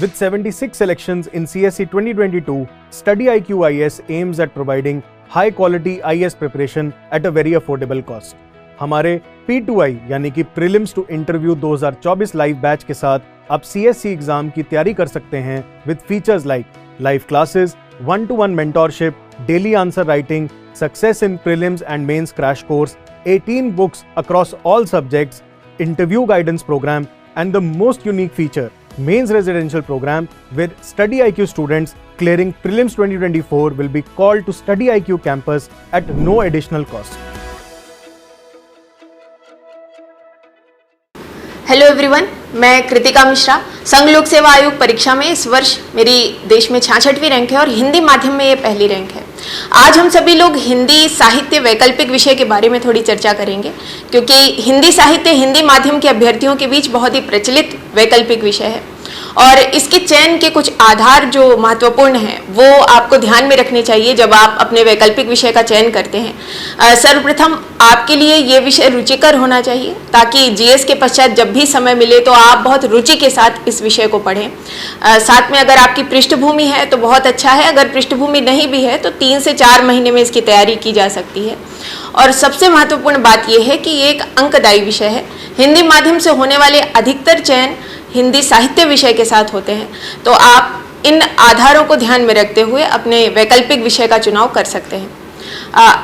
With 76 selections in CSE 2022, Study IQ IS aims at providing high quality IS preparation at a very affordable cost. हमारे P2I यानी कि prelims to interview 2024 live batch के साथ आप CSE exam की तैयारी कर सकते हैं with features like live classes, 1-to-1 mentorship, daily answer writing, success in prelims and mains crash course, 18 books across all subjects, interview guidance program, and the most unique feature, mains residential program, where Study IQ students clearing prelims 2024 will be called to Study IQ campus at no additional cost. Hello everyone, मैं कृतिका मिश्रा। संघ लोक सेवा आयोग परीक्षा में इस वर्ष मेरी देश में 66वीं रैंक है और हिंदी माध्यम में ये पहली रैंक है। आज हम सभी लोग हिंदी साहित्य वैकल्पिक विषय के बारे में थोड़ी चर्चा करेंगे, क्योंकि हिंदी साहित्य हिंदी माध्यम के अभ्यर्थियों के बीच बहुत ही प्रचलित वैकल्पिक विषय है और इसके चयन के कुछ आधार जो महत्वपूर्ण हैं वो आपको ध्यान में रखने चाहिए जब आप अपने वैकल्पिक विषय का चयन करते हैं। सर्वप्रथम आपके लिए ये विषय रुचिकर होना चाहिए ताकि जीएस के पश्चात जब भी समय मिले तो आप बहुत रुचि के साथ इस विषय को पढ़ें। साथ में अगर आपकी पृष्ठभूमि है तो बहुत अच्छा है, अगर पृष्ठभूमि नहीं भी है तो 3 से 4 महीने में इसकी तैयारी की जा सकती है। और सबसे महत्वपूर्ण बात यह है कि ये एक अंकदायी विषय है। हिंदी माध्यम से होने वाले अधिकतर चयन हिंदी साहित्य विषय के साथ होते हैं, तो आप इन आधारों को ध्यान में रखते हुए अपने वैकल्पिक विषय का चुनाव कर सकते हैं।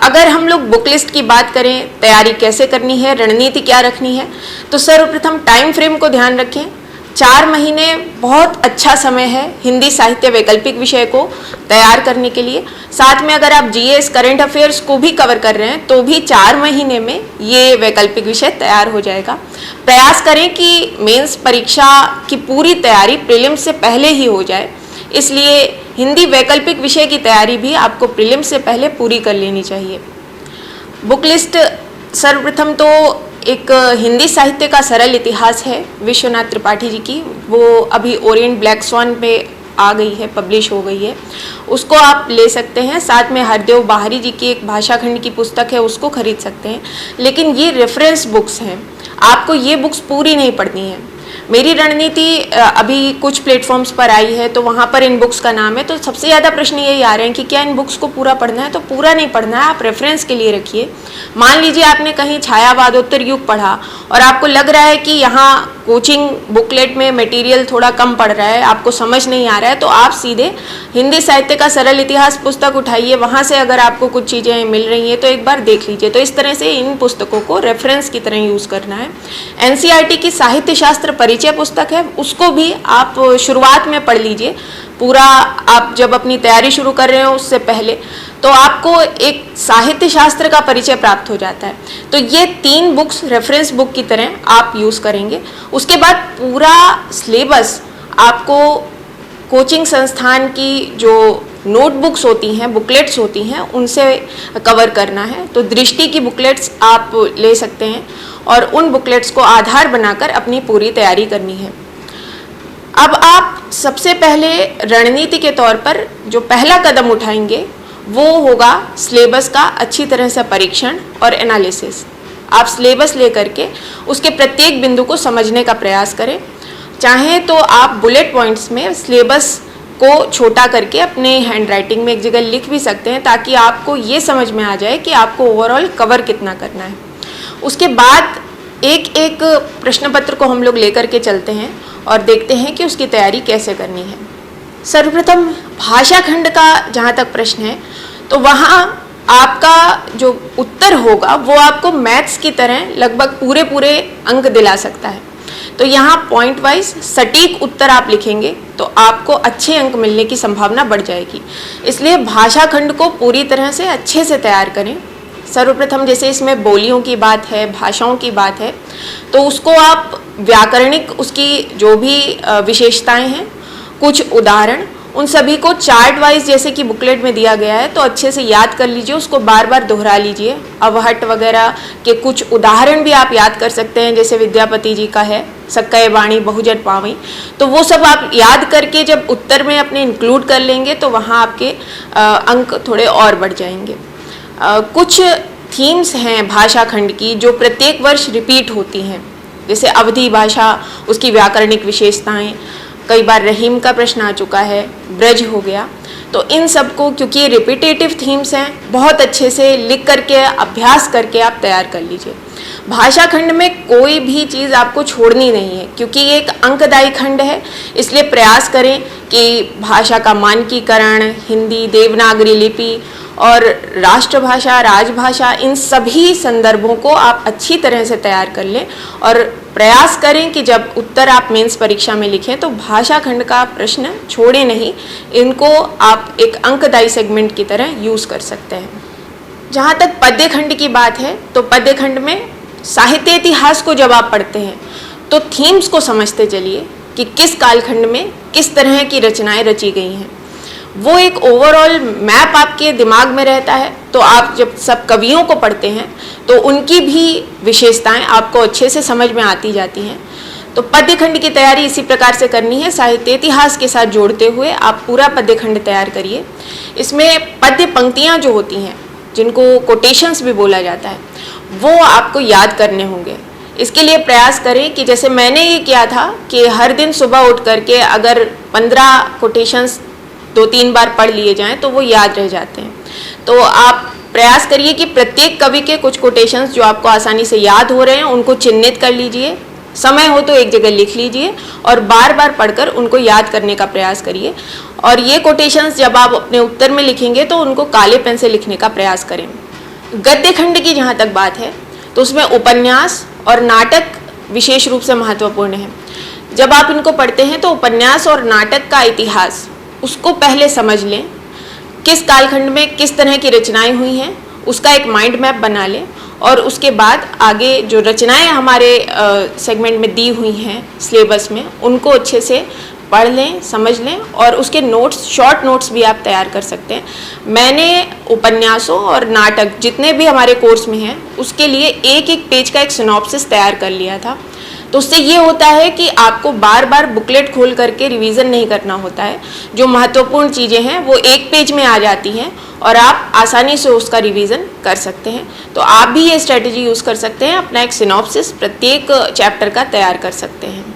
अगर हम लोग बुक लिस्ट की बात करें, तैयारी कैसे करनी है, रणनीति क्या रखनी है, तो सर्वप्रथम टाइम फ्रेम को ध्यान रखें। 4 महीने बहुत अच्छा समय है हिंदी साहित्य वैकल्पिक विषय को तैयार करने के लिए। साथ में अगर आप जीएस करंट अफेयर्स को भी कवर कर रहे हैं तो भी 4 महीने में ये वैकल्पिक विषय तैयार हो जाएगा। प्रयास करें कि मेंस परीक्षा की पूरी तैयारी प्रीलिम्स से पहले ही हो जाए, इसलिए हिंदी वैकल्पिक विषय की तैयारी भी आपको प्रीलिम्स से पहले पूरी कर लेनी चाहिए। बुक लिस्ट सर्वप्रथम तो एक हिंदी साहित्य का सरल इतिहास है विश्वनाथ त्रिपाठी जी की, वो अभी ओरिएंट ब्लैक स्वान पे आ गई है, पब्लिश हो गई है, उसको आप ले सकते हैं। साथ में हरदेव बाहरी जी की एक भाषा खंड की पुस्तक है, उसको खरीद सकते हैं। लेकिन ये रेफरेंस बुक्स हैं, आपको ये बुक्स पूरी नहीं पढ़नी है। मेरी रणनीति अभी कुछ प्लेटफॉर्म्स पर आई है तो वहाँ पर इन बुक्स का नाम है, तो सबसे ज़्यादा प्रश्न यही आ रहे हैं कि क्या इन बुक्स को पूरा पढ़ना है, तो पूरा नहीं पढ़ना है, आप रेफरेंस के लिए रखिए। मान लीजिए आपने कहीं छायावादोत्तर युग पढ़ा और आपको लग रहा है कि यहाँ कोचिंग बुकलेट में मटेरियल थोड़ा कम पड़ रहा है, आपको समझ नहीं आ रहा है, तो आप सीधे हिंदी साहित्य का सरल इतिहास पुस्तक उठाइए, वहाँ से अगर आपको कुछ चीज़ें मिल रही हैं तो एक बार देख लीजिए। तो इस तरह से इन पुस्तकों को रेफरेंस की तरह यूज़ करना है। एनसीईआरटी की साहित्य शास्त्र परिचय पुस्तक है, उसको भी आप शुरुआत में पढ़ लीजिए पूरा। आप जब अपनी तैयारी शुरू कर रहे हो उससे पहले तो आपको एक साहित्य शास्त्र का परिचय प्राप्त हो जाता है। तो ये 3 बुक्स रेफरेंस बुक की तरह आप यूज़ करेंगे। उसके बाद पूरा सिलेबस आपको कोचिंग संस्थान की जो नोटबुक्स होती हैं, बुकलेट्स होती हैं, उनसे कवर करना है। तो दृष्टि की बुकलेट्स आप ले सकते हैं और उन बुकलेट्स को आधार बनाकर अपनी पूरी तैयारी करनी है। अब आप सबसे पहले रणनीति के तौर पर जो पहला कदम उठाएंगे वो होगा सिलेबस का अच्छी तरह से परीक्षण और एनालिसिस। आप सिलेबस लेकर के उसके प्रत्येक बिंदु को समझने का प्रयास करें। चाहें तो आप बुलेट पॉइंट्स में सिलेबस को छोटा करके अपने हैंड राइटिंग में एक जगह लिख भी सकते हैं, ताकि आपको ये समझ में आ जाए कि आपको ओवरऑल कवर कितना करना है। उसके बाद एक एक प्रश्न पत्र को हम लोग लेकर के चलते हैं और देखते हैं कि उसकी तैयारी कैसे करनी है। सर्वप्रथम भाषा खंड का जहाँ तक प्रश्न है तो वहाँ आपका जो उत्तर होगा वो आपको मैथ्स की तरह लगभग पूरे अंक दिला सकता है। तो यहाँ पॉइंट वाइज सटीक उत्तर आप लिखेंगे तो आपको अच्छे अंक मिलने की संभावना बढ़ जाएगी। इसलिए भाषा खंड को पूरी तरह से अच्छे से तैयार करें। सर्वप्रथम जैसे इसमें बोलियों की बात है, भाषाओं की बात है, तो उसको आप व्याकरणिक उसकी जो भी विशेषताएं हैं, कुछ उदाहरण, उन सभी को चार्ट वाइज जैसे कि बुकलेट में दिया गया है तो अच्छे से याद कर लीजिए, उसको बार बार दोहरा लीजिए। अवहट वगैरह के कुछ उदाहरण भी आप याद कर सकते हैं, जैसे विद्यापति जी का है सक्कय वाणी बहुजन पावई, तो वो सब आप याद करके जब उत्तर में अपने इंक्लूड कर लेंगे तो वहाँ आपके अंक थोड़े और बढ़ जाएंगे। कुछ थीम्स हैं भाषा खंड की जो प्रत्येक वर्ष रिपीट होती हैं, जैसे अवधी भाषा, उसकी व्याकरणिक विशेषताएं, कई बार रहीम का प्रश्न आ चुका है, ब्रज हो गया। तो इन सबको, क्योंकि ये रिपीटेटिव थीम्स हैं, बहुत अच्छे से लिख करके अभ्यास करके आप तैयार कर लीजिए। भाषा खंड में कोई भी चीज़ आपको छोड़नी नहीं है, क्योंकि ये एक अंकदायी खंड है। इसलिए प्रयास करें कि भाषा का मानकीकरण, हिंदी, देवनागरी लिपि और राष्ट्रभाषा, राजभाषा, इन सभी संदर्भों को आप अच्छी तरह से तैयार कर लें और प्रयास करें कि जब उत्तर आप मेंस परीक्षा में लिखें तो भाषा खंड का प्रश्न छोड़े नहीं। इनको आप एक अंकदायी सेगमेंट की तरह यूज़ कर सकते हैं। जहाँ तक पद्य खंड की बात है, तो पद्य खंड में साहित्य इतिहास को जब आप पढ़ते हैं तो थीम्स को समझते चलिए कि किस कालखंड में किस तरह की रचनाएं रची गई हैं। वो एक ओवरऑल मैप आपके दिमाग में रहता है। तो आप जब सब कवियों को पढ़ते हैं तो उनकी भी विशेषताएं आपको अच्छे से समझ में आती जाती हैं। तो पद्य खंड की तैयारी इसी प्रकार से करनी है, साहित्य इतिहास के साथ जोड़ते हुए आप पूरा पद्य खंड तैयार करिए। इसमें पद्य पंक्तियाँ जो होती हैं, जिनको कोटेशंस भी बोला जाता है, वो आपको याद करने होंगे। इसके लिए प्रयास करें कि जैसे मैंने ये किया था कि हर दिन सुबह उठ करके अगर 15 कोटेशंस 2-3 बार पढ़ लिए जाएं तो वो याद रह जाते हैं। तो आप प्रयास करिए कि प्रत्येक कवि के कुछ कोटेशंस जो आपको आसानी से याद हो रहे हैं उनको चिन्हित कर लीजिए, समय हो तो एक जगह लिख लीजिए और बार बार पढ़कर उनको याद करने का प्रयास करिए। और ये कोटेशंस जब आप अपने उत्तर में लिखेंगे तो उनको काले पेन से लिखने का प्रयास करें। गद्य खंड की जहाँ तक बात है तो उसमें उपन्यास और नाटक विशेष रूप से महत्वपूर्ण है। जब आप इनको पढ़ते हैं तो उपन्यास और नाटक का इतिहास उसको पहले समझ लें, किस कालखंड में किस तरह की रचनाएं हुई हैं उसका एक माइंड मैप बना लें और उसके बाद आगे जो रचनाएं हमारे सेगमेंट में दी हुई हैं सिलेबस में उनको अच्छे से पढ़ लें, समझ लें और उसके नोट्स, शॉर्ट नोट्स भी आप तैयार कर सकते हैं। मैंने उपन्यासों और नाटक जितने भी हमारे कोर्स में हैं उसके लिए एक एक पेज का एक सिनॉप्सिस तैयार कर लिया था। तो उससे ये होता है कि आपको बार बार बुकलेट खोल करके रिवीजन नहीं करना होता है। जो महत्वपूर्ण चीज़ें हैं वो एक पेज में आ जाती हैं और आप आसानी से उसका रिवीजन कर सकते हैं। तो आप भी ये स्ट्रेटजी यूज़ कर सकते हैं, अपना एक सिनॉप्सिस प्रत्येक चैप्टर का तैयार कर सकते हैं।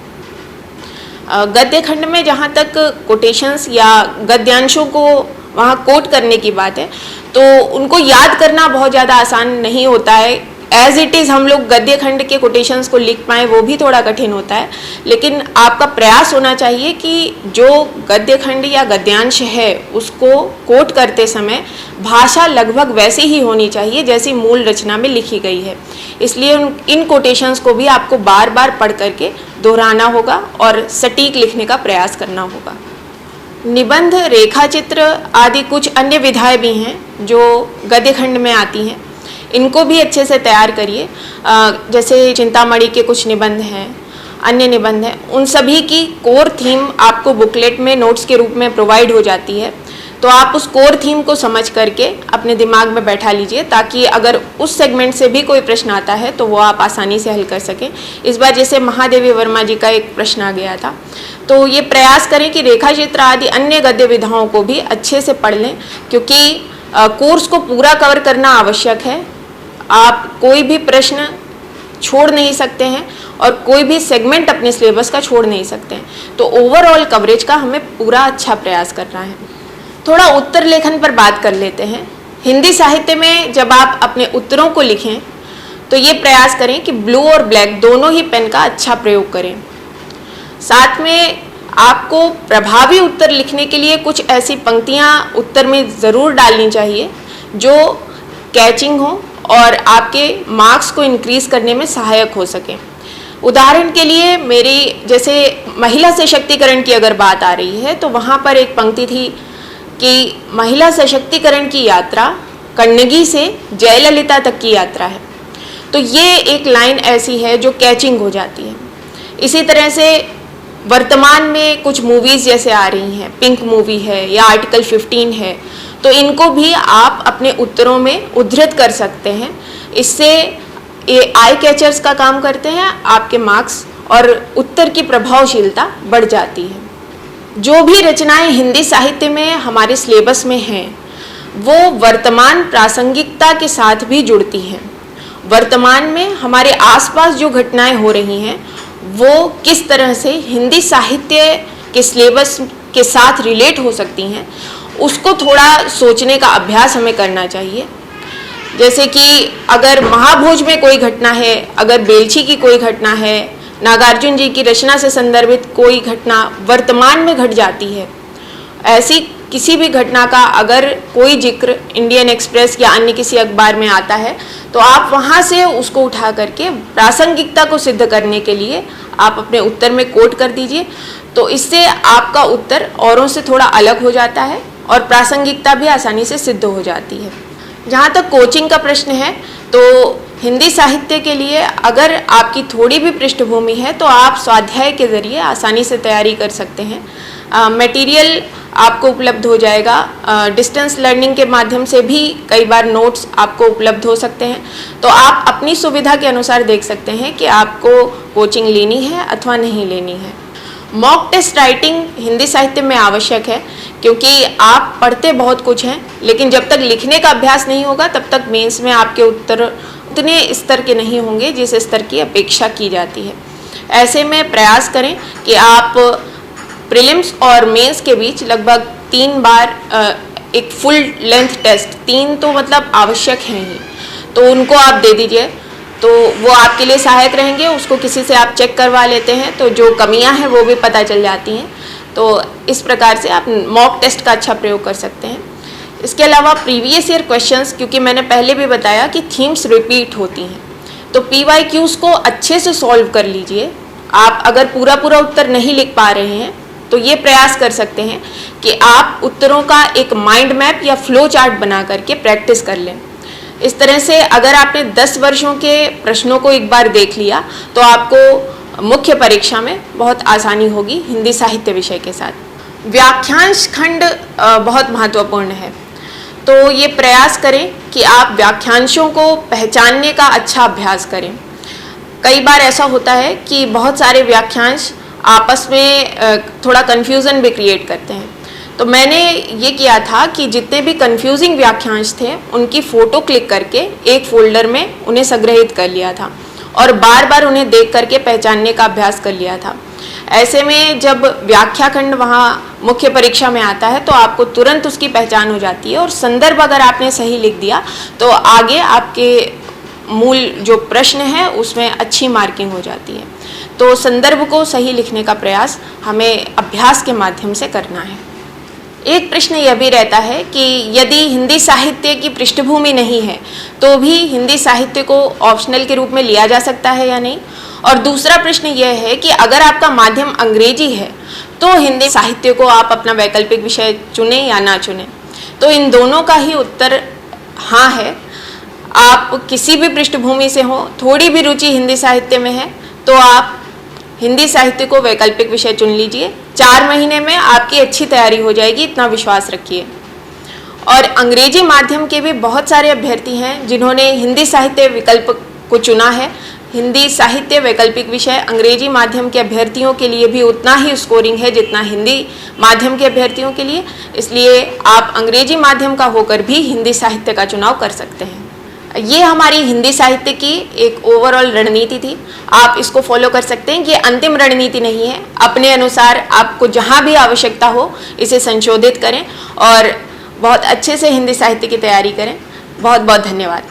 गद्य खंड में जहाँ तक कोटेशंस या गद्यांशों को वहाँ कोट करने की बात है तो उनको याद करना बहुत ज़्यादा आसान नहीं होता है। एज इट इज़ हम लोग गद्य खंड के कोटेशंस को लिख पाएँ वो भी थोड़ा कठिन होता है, लेकिन आपका प्रयास होना चाहिए कि जो गद्य खंड या गद्यांश है उसको कोट करते समय भाषा लगभग वैसी ही होनी चाहिए जैसी मूल रचना में लिखी गई है। इसलिए इन कोटेशंस को भी आपको बार बार पढ़ करके दोहराना होगा और सटीक लिखने का प्रयास करना होगा। निबंध, रेखाचित्र आदि कुछ अन्य विधाएं भी हैं जो गद्य खंड में आती हैं, इनको भी अच्छे से तैयार करिए। जैसे चिंतामणि के कुछ निबंध हैं, अन्य निबंध हैं, उन सभी की कोर थीम आपको बुकलेट में नोट्स के रूप में प्रोवाइड हो जाती है। तो आप उस कोर थीम को समझ करके अपने दिमाग में बैठा लीजिए ताकि अगर उस सेगमेंट से भी कोई प्रश्न आता है तो वो आप आसानी से हल कर सकें। इस बार जैसे महादेवी वर्मा जी का एक प्रश्न आ गया था, तो ये प्रयास करें कि रेखाचित्र आदि अन्य गद्य विधाओं को भी अच्छे से पढ़ लें, क्योंकि कोर्स को पूरा कवर करना आवश्यक है। आप कोई भी प्रश्न छोड़ नहीं सकते हैं और कोई भी सेगमेंट अपने सिलेबस का छोड़ नहीं सकते हैं। तो ओवरऑल कवरेज का हमें पूरा अच्छा प्रयास करना है। थोड़ा उत्तर लेखन पर बात कर लेते हैं। हिंदी साहित्य में जब आप अपने उत्तरों को लिखें तो ये प्रयास करें कि ब्लू और ब्लैक दोनों ही पेन का अच्छा प्रयोग करें। साथ में आपको प्रभावी उत्तर लिखने के लिए कुछ ऐसी पंक्तियाँ उत्तर में ज़रूर डालनी चाहिए जो कैचिंग हो और आपके मार्क्स को इंक्रीज करने में सहायक हो सके। उदाहरण के लिए मेरी जैसे महिला सशक्तिकरण की अगर बात आ रही है तो वहाँ पर एक पंक्ति थी कि महिला सशक्तिकरण की यात्रा कन्नगी से जयललिता तक की यात्रा है। तो ये एक लाइन ऐसी है जो कैचिंग हो जाती है। इसी तरह से वर्तमान में कुछ मूवीज़ जैसे आ रही हैं, पिंक मूवी है या आर्टिकल 15 है, तो इनको भी आप अपने उत्तरों में उद्धृत कर सकते हैं। इससे ये आई कैचर्स का काम करते हैं, आपके मार्क्स और उत्तर की प्रभावशीलता बढ़ जाती है। जो भी रचनाएं हिंदी साहित्य में हमारे सिलेबस में हैं वो वर्तमान प्रासंगिकता के साथ भी जुड़ती हैं। वर्तमान में हमारे आसपास जो घटनाएं हो रही हैं वो किस तरह से हिंदी साहित्य के सिलेबस के साथ रिलेट हो सकती हैं, उसको थोड़ा सोचने का अभ्यास हमें करना चाहिए। जैसे कि अगर महाभोज में कोई घटना है, अगर बेलछी की कोई घटना है, नागार्जुन जी की रचना से संदर्भित कोई घटना वर्तमान में घट जाती है, ऐसी किसी भी घटना का अगर कोई जिक्र इंडियन एक्सप्रेस या अन्य किसी अखबार में आता है, तो आप वहाँ से उसको उठा करके प्रासंगिकता को सिद्ध करने के लिए आप अपने उत्तर में कोट कर दीजिए। तो इससे आपका उत्तर औरों से थोड़ा अलग हो जाता है और प्रासंगिकता भी आसानी से सिद्ध हो जाती है। जहाँ तक कोचिंग का प्रश्न है, तो हिंदी साहित्य के लिए अगर आपकी थोड़ी भी पृष्ठभूमि है तो आप स्वाध्याय के ज़रिए आसानी से तैयारी कर सकते हैं। मटेरियल आपको उपलब्ध हो जाएगा, डिस्टेंस लर्निंग के माध्यम से भी कई बार नोट्स आपको उपलब्ध हो सकते हैं। तो आप अपनी सुविधा के अनुसार देख सकते हैं कि आपको कोचिंग लेनी है अथवा नहीं लेनी है। मॉक टेस्ट राइटिंग हिंदी साहित्य में आवश्यक है, क्योंकि आप पढ़ते बहुत कुछ हैं, लेकिन जब तक लिखने का अभ्यास नहीं होगा तब तक मेंस में आपके उत्तर उतने स्तर के नहीं होंगे जिस स्तर की अपेक्षा की जाती है। ऐसे में प्रयास करें कि आप प्रीलिम्स और मेंस के बीच लगभग 3 बार एक फुल लेंथ टेस्ट, 3 तो मतलब आवश्यक हैं ही, तो उनको आप दे दीजिए, तो वो आपके लिए सहायक रहेंगे। उसको किसी से आप चेक करवा लेते हैं तो जो कमियां हैं वो भी पता चल जाती हैं। तो इस प्रकार से आप मॉक टेस्ट का अच्छा प्रयोग कर सकते हैं। इसके अलावा प्रीवियस ईयर क्वेश्चंस, क्योंकि मैंने पहले भी बताया कि थीम्स रिपीट होती हैं, तो PYQs को अच्छे से सॉल्व कर लीजिए। आप अगर पूरा उत्तर नहीं लिख पा रहे हैं तो ये प्रयास कर सकते हैं कि आप उत्तरों का एक माइंड मैप या फ्लो चार्ट बना करके प्रैक्टिस कर लें। इस तरह से अगर आपने 10 वर्षों के प्रश्नों को एक बार देख लिया तो आपको मुख्य परीक्षा में बहुत आसानी होगी हिंदी साहित्य विषय के साथ। व्याख्यांश खंड बहुत महत्वपूर्ण है, तो ये प्रयास करें कि आप व्याख्यांशों को पहचानने का अच्छा अभ्यास करें। कई बार ऐसा होता है कि बहुत सारे व्याख्यांश आपस में थोड़ा कन्फ्यूज़न भी क्रिएट करते हैं। तो मैंने ये किया था कि जितने भी कन्फ्यूजिंग व्याख्यांश थे उनकी फ़ोटो क्लिक करके एक फ़ोल्डर में उन्हें संग्रहित कर लिया था और बार बार उन्हें देख करके पहचानने का अभ्यास कर लिया था। ऐसे में जब व्याख्या खंड वहाँ मुख्य परीक्षा में आता है तो आपको तुरंत उसकी पहचान हो जाती है, और संदर्भ अगर आपने सही लिख दिया तो आगे आपके मूल जो प्रश्न है उसमें अच्छी मार्किंग हो जाती है। तो संदर्भ को सही लिखने का प्रयास हमें अभ्यास के माध्यम से करना है। एक प्रश्न यह भी रहता है कि यदि हिंदी साहित्य की पृष्ठभूमि नहीं है तो भी हिंदी साहित्य को ऑप्शनल के रूप में लिया जा सकता है या नहीं। और दूसरा प्रश्न यह है कि अगर आपका माध्यम अंग्रेजी है तो हिंदी साहित्य को आप अपना वैकल्पिक विषय चुनें या ना चुनें। तो इन दोनों का ही उत्तर हाँ है। आप किसी भी पृष्ठभूमि से हो, थोड़ी भी रुचि हिंदी साहित्य में है तो आप हिंदी साहित्य को वैकल्पिक विषय चुन लीजिए। 4 महीने में आपकी अच्छी तैयारी हो जाएगी, इतना विश्वास रखिए। और अंग्रेजी माध्यम के भी बहुत सारे अभ्यर्थी हैं जिन्होंने हिंदी साहित्य विकल्प को चुना है। हिंदी साहित्य वैकल्पिक विषय अंग्रेजी माध्यम के अभ्यर्थियों के लिए भी उतना ही स्कोरिंग है जितना हिंदी माध्यम के अभ्यर्थियों के लिए, इसलिए आप अंग्रेजी माध्यम का होकर भी हिंदी साहित्य का चुनाव कर सकते हैं। ये हमारी हिंदी साहित्य की एक ओवरऑल रणनीति थी। आप इसको फॉलो कर सकते हैं। ये अंतिम रणनीति नहीं है, अपने अनुसार आपको जहाँ भी आवश्यकता हो इसे संशोधित करें और बहुत अच्छे से हिंदी साहित्य की तैयारी करें। बहुत बहुत धन्यवाद।